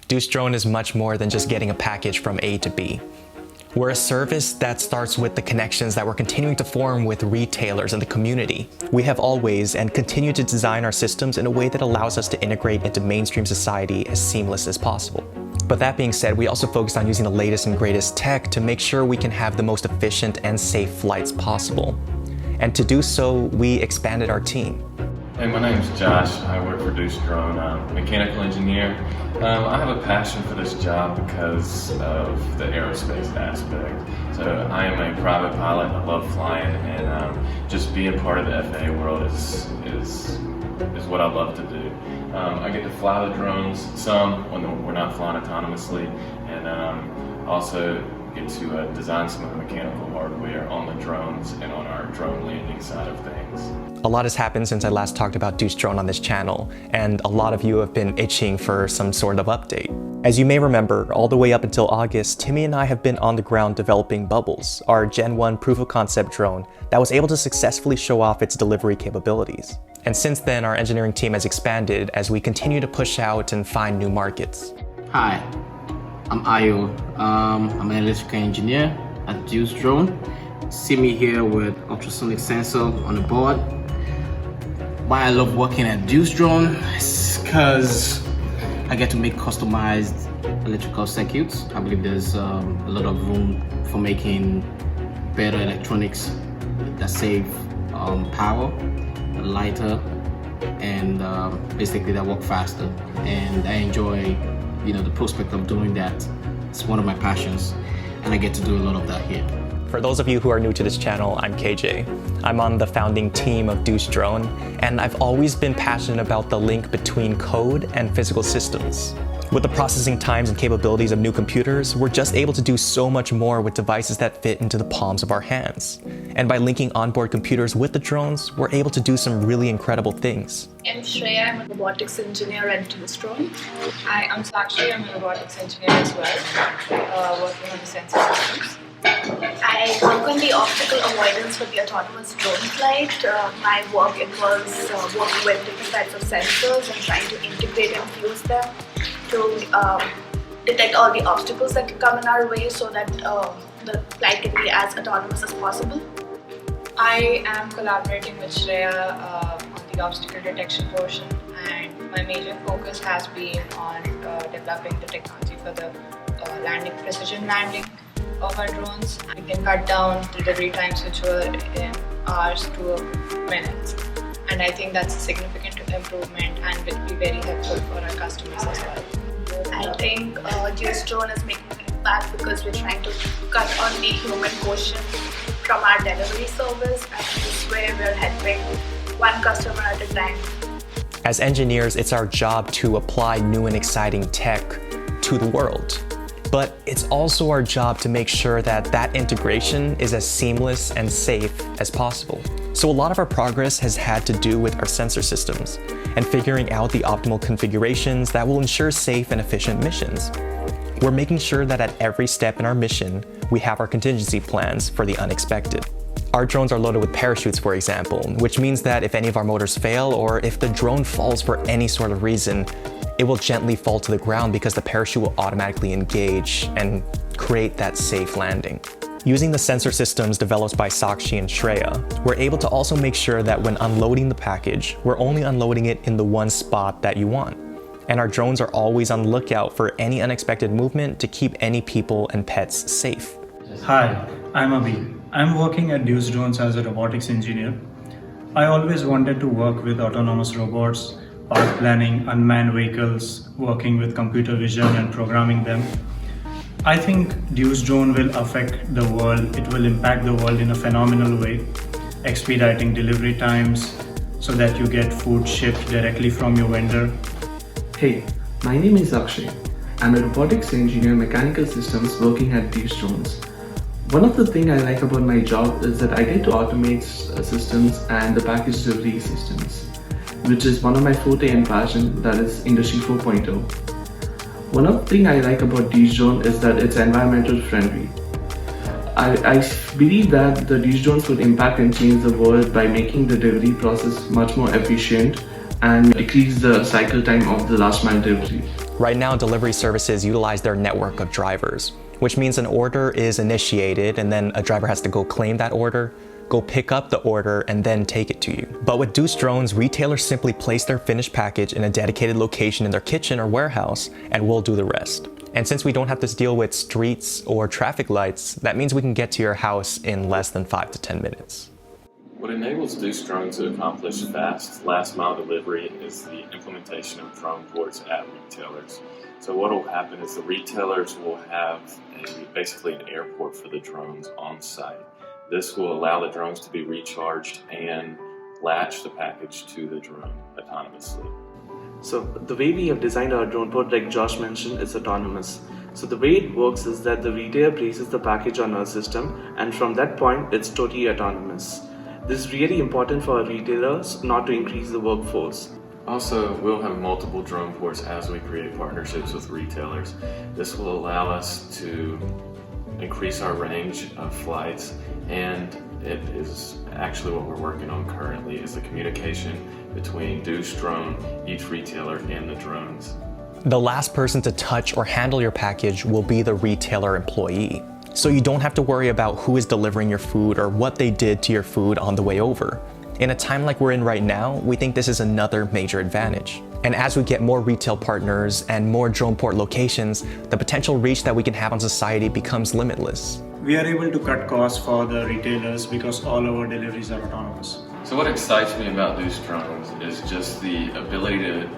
Deuce Drone is much more than just getting a package from A to B. We're a service that starts with the connections that we're continuing to form with retailers and the community. We have always and continue to design our systems in a way that allows us to integrate into mainstream society as seamless as possible. But that being said, we also focus on using the latest and greatest tech to make sure we can have the most efficient and safe flights possible. And to do so, we expanded our team. Hey, my name's Josh. I work for Deuce Drone. I'm a mechanical engineer. I have a passion for this job because of the aerospace aspect. So I am a private pilot. I love flying, and just being part of the FAA world is what I love to do. I get to fly the drones some when we're not flying autonomously, and also get to design some of the mechanical hardware on the drones and on our drone landing side of things. A lot has happened since I last talked about Deuce Drone on this channel, and a lot of you have been itching for some sort of update. As you may remember, all the way up until August, Timmy and I have been on the ground developing Bubbles, our Gen 1 proof of concept drone that was able to successfully show off its delivery capabilities. And since then, our engineering team has expanded as we continue to push out and find new markets. Hi, I'm Ayo. I'm an electrical engineer at Deuce Drone. See me here with ultrasonic sensor on the board. Why I love working at Deuce Drone is because I get to make customized electrical circuits. I believe there's a lot of room for making better electronics that save power, lighter, and basically that work faster. And I enjoy, the prospect of doing that. It's one of my passions, and I get to do a lot of that here. For those of you who are new to this channel, I'm KJ. I'm on the founding team of Deuce Drone, and I've always been passionate about the link between code and physical systems. With the processing times and capabilities of new computers, we're just able to do so much more with devices that fit into the palms of our hands. And by linking onboard computers with the drones, we're able to do some really incredible things. I'm Shreya, I'm a robotics engineer at Deuce Drone. Hi, I'm Sakshi, I'm a robotics engineer as well, working on the sensor systems. I work on the obstacle avoidance for the autonomous drone flight. My work involves working with different types of sensors and trying to integrate and fuse them to detect all the obstacles that come in our way so that the flight can be as autonomous as possible. I am collaborating with Shreya on the obstacle detection portion, and my major focus has been on developing the technology for the precision landing of our drones. We can cut down delivery times which were in hours to minutes, and I think that's a significant improvement and will be very helpful for our customers as well. I think Deuce Drone is making an impact because we're trying to cut on the human quotient from our delivery service, and this way we're helping one customer at a time. As engineers, it's our job to apply new and exciting tech to the world. But it's also our job to make sure that that integration is as seamless and safe as possible. So a lot of our progress has had to do with our sensor systems and figuring out the optimal configurations that will ensure safe and efficient missions. We're making sure that at every step in our mission, we have our contingency plans for the unexpected. Our drones are loaded with parachutes, for example, which means that if any of our motors fail or if the drone falls for any sort of reason, it will gently fall to the ground because the parachute will automatically engage and create that safe landing. Using the sensor systems developed by Sakshi and Shreya, we're able to also make sure that when unloading the package, we're only unloading it in the one spot that you want. And our drones are always on the lookout for any unexpected movement to keep any people and pets safe. Hi, I'm Abhi. I'm working at Deuce Drones as a robotics engineer. I always wanted to work with autonomous robots, path planning, unmanned vehicles, working with computer vision and programming them. I think Deuce Drone will affect the world. It will impact the world in a phenomenal way, expediting delivery times so that you get food shipped directly from your vendor. Hey, my name is Akshay. I'm a robotics engineer, mechanical systems working at Deuce Drones. One of the things I like about my job is that I get to automate systems and the package delivery systems, which is one of my forte and passion, that is Industry 4.0. One of the things I like about Deuce Drone is that it's environmental friendly. I believe that the Deuce Drones would impact and change the world by making the delivery process much more efficient and decrease the cycle time of the last mile delivery. Right now, delivery services utilize their network of drivers, which means an order is initiated and then a driver has to go claim that order, go pick up the order, and then take it to you. But with Deuce Drones, retailers simply place their finished package in a dedicated location in their kitchen or warehouse, and we'll do the rest. And since we don't have to deal with streets or traffic lights, that means we can get to your house in less than 5 to 10 minutes. What enables Deuce Drone to accomplish fast, last-mile delivery is the implementation of drone ports at retailers. So what will happen is the retailers will have basically an airport for the drones on site. This will allow the drones to be recharged and latch the package to the drone autonomously. So the way we have designed our drone port, like Josh mentioned, is autonomous. So the way it works is that the retailer places the package on our system, and from that point, it's totally autonomous. This is really important for our retailers not to increase the workforce. Also, we'll have multiple drone ports as we create partnerships with retailers. This will allow us to increase our range of flights, and it is actually what we're working on currently is the communication between Deuce Drone, each retailer, and the drones. The last person to touch or handle your package will be the retailer employee. So you don't have to worry about who is delivering your food or what they did to your food on the way over. In a time like we're in right now, we think this is another major advantage. And as we get more retail partners and more drone port locations, the potential reach that we can have on society becomes limitless. We are able to cut costs for the retailers because all our deliveries are autonomous. So what excites me about Deuce Drones is just the ability to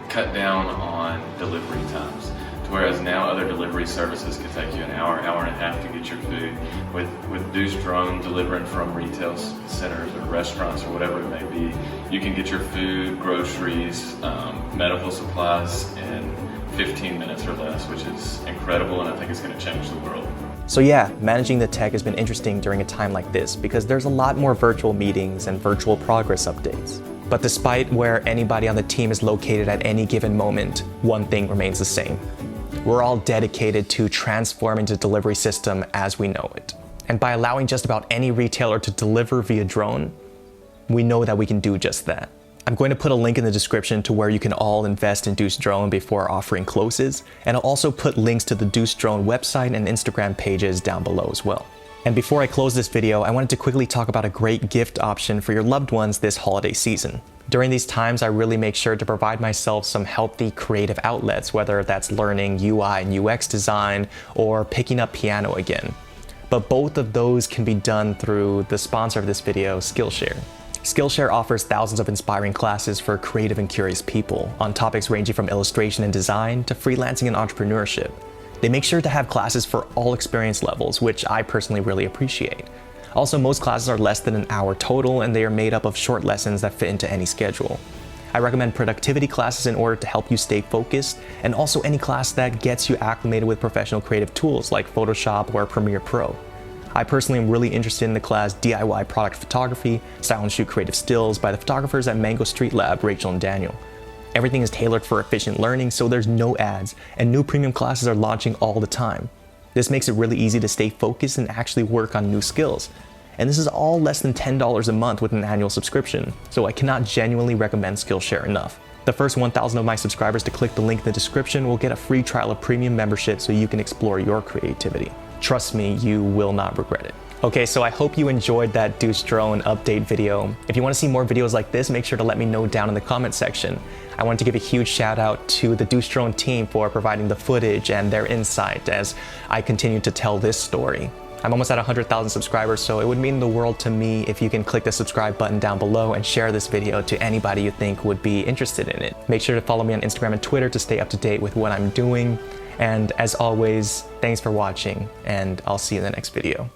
cut down on delivery times. Whereas now other delivery services can take you an hour, hour and a half to get your food. With Deuce Drone delivering from retail centers or restaurants or whatever it may be, you can get your food, groceries, medical supplies in 15 minutes or less, which is incredible, and I think it's going to change the world. So yeah, managing the tech has been interesting during a time like this because there's a lot more virtual meetings and virtual progress updates. But despite where anybody on the team is located at any given moment, one thing remains the same. We're all dedicated to transforming the delivery system as we know it. And by allowing just about any retailer to deliver via drone, we know that we can do just that. I'm going to put a link in the description to where you can all invest in Deuce Drone before our offering closes, and I'll also put links to the Deuce Drone website and Instagram pages down below as well. And before I close this video, I wanted to quickly talk about a great gift option for your loved ones this holiday season. During these times, I really make sure to provide myself some healthy creative outlets, whether that's learning UI and UX design or picking up piano again. But both of those can be done through the sponsor of this video, Skillshare. Skillshare offers thousands of inspiring classes for creative and curious people on topics ranging from illustration and design to freelancing and entrepreneurship. They make sure to have classes for all experience levels, which I personally really appreciate. Also, most classes are less than an hour total, and they are made up of short lessons that fit into any schedule. I recommend productivity classes in order to help you stay focused, and also any class that gets you acclimated with professional creative tools like Photoshop or Premiere Pro. I personally am really interested in the class DIY Product Photography, Style and Shoot Creative Stills by the photographers at Mango Street Lab, Rachel and Daniel. Everything is tailored for efficient learning, so there's no ads, and new premium classes are launching all the time. This makes it really easy to stay focused and actually work on new skills. And this is all less than $10 a month with an annual subscription, so I cannot genuinely recommend Skillshare enough. The first 1,000 of my subscribers to click the link in the description will get a free trial of premium membership so you can explore your creativity. Trust me, you will not regret it. Okay, so I hope you enjoyed that Deuce Drone update video. If you want to see more videos like this, make sure to let me know down in the comment section. I want to give a huge shout out to the Deuce Drone team for providing the footage and their insight as I continue to tell this story. I'm almost at 100,000 subscribers, so it would mean the world to me if you can click the subscribe button down below and share this video to anybody you think would be interested in it. Make sure to follow me on Instagram and Twitter to stay up to date with what I'm doing. And as always, thanks for watching, and I'll see you in the next video.